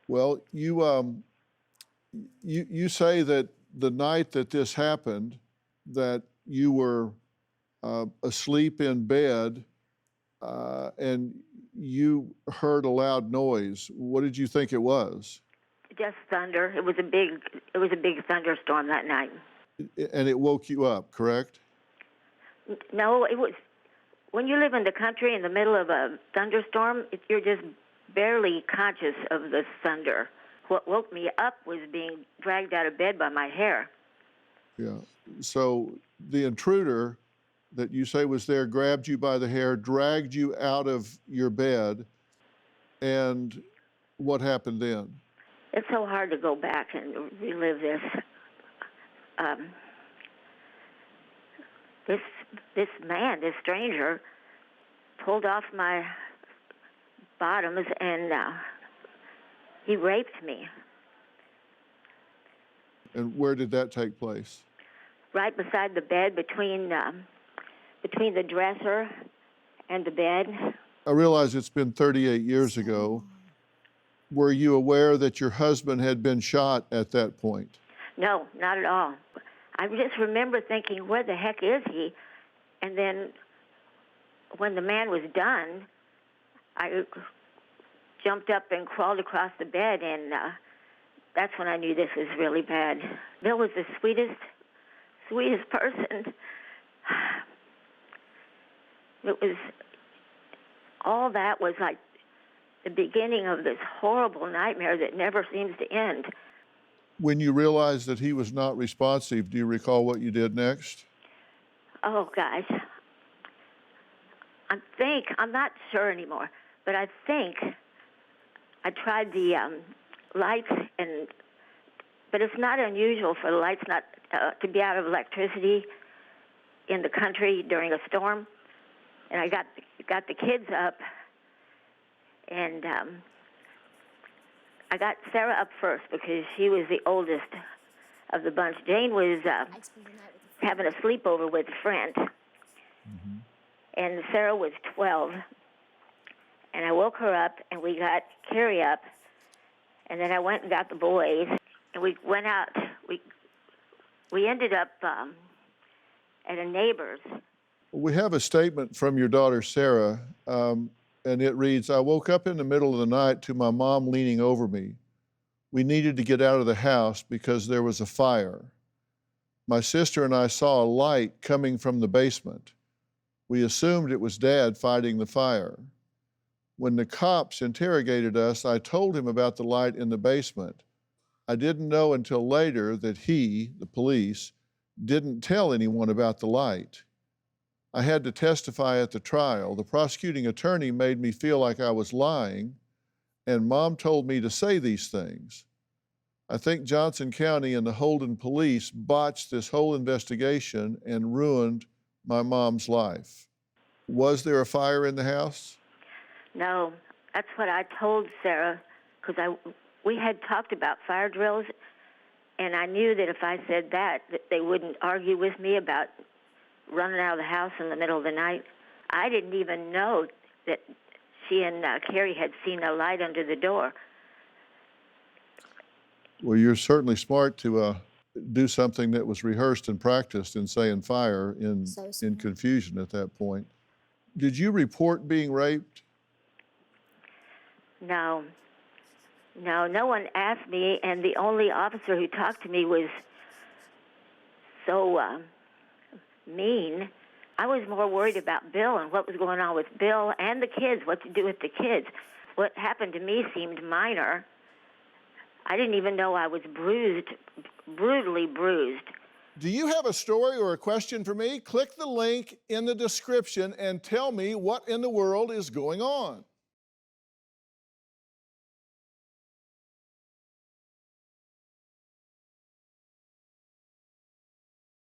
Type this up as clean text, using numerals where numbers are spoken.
Well, you say that the night that this happened, that you were asleep in bed, and you heard a loud noise. What did you think it was? Just thunder. It was a big thunderstorm that night. And it woke you up, correct? No, it was when you live in the country in the middle of a thunderstorm, you're just barely conscious of the thunder. What woke me up was being dragged out of bed by my hair. Yeah. So the intruder that you say was there grabbed you by the hair, dragged you out of your bed, and what happened then? It's so hard to go back and relive this. This man, this stranger, pulled off my bottoms and he raped me. And where did that take place? Right beside the bed, between the dresser and the bed. I realize it's been 38 years ago. Were you aware that your husband had been shot at that point? No, not at all. I just remember thinking, where the heck is he? And then when the man was done, I jumped up and crawled across the bed, and that's when I knew this was really bad. Bill was the sweetest person. It was, all that was like the beginning of this horrible nightmare that never seems to end. When you realized that he was not responsive, do you recall what you did next? Oh, gosh. I'm not sure anymore, but I think I tried the lights, but it's not unusual for the lights not to be out of electricity in the country during a storm. And I got the kids up, and I got Sarah up first because she was the oldest of the bunch. Jane was having a sleepover with a friend, and Sarah was 12. And I woke her up, and we got Carrie up, and then I went and got the boys, and we went out. We ended up at a neighbor's. We have a statement from your daughter, Sarah, and it reads, "I woke up in the middle of the night to my mom leaning over me. We needed to get out of the house because there was a fire. My sister and I saw a light coming from the basement. We assumed it was Dad fighting the fire. When the cops interrogated us, I told him about the light in the basement. I didn't know until later that he, the police, didn't tell anyone about the light. I had to testify at the trial. The prosecuting attorney made me feel like I was lying, and Mom told me to say these things. I think Johnson County and the Holden police botched this whole investigation and ruined my mom's life." Was there a fire in the house? No, that's what I told Sarah, because we had talked about fire drills, and I knew that if I said that they wouldn't argue with me about running out of the house in the middle of the night. I didn't even know that she and Carrie had seen a light under the door. Well, you're certainly smart to do something that was rehearsed and practiced in saying fire in confusion at that point. Did you report being raped? No, no one asked me, and the only officer who talked to me was so mean. I was more worried about Bill and what was going on with Bill and the kids, what to do with the kids. What happened to me seemed minor. I didn't even know I was bruised, brutally bruised. Do you have a story or a question for me? Click the link in the description and tell me what in the world is going on.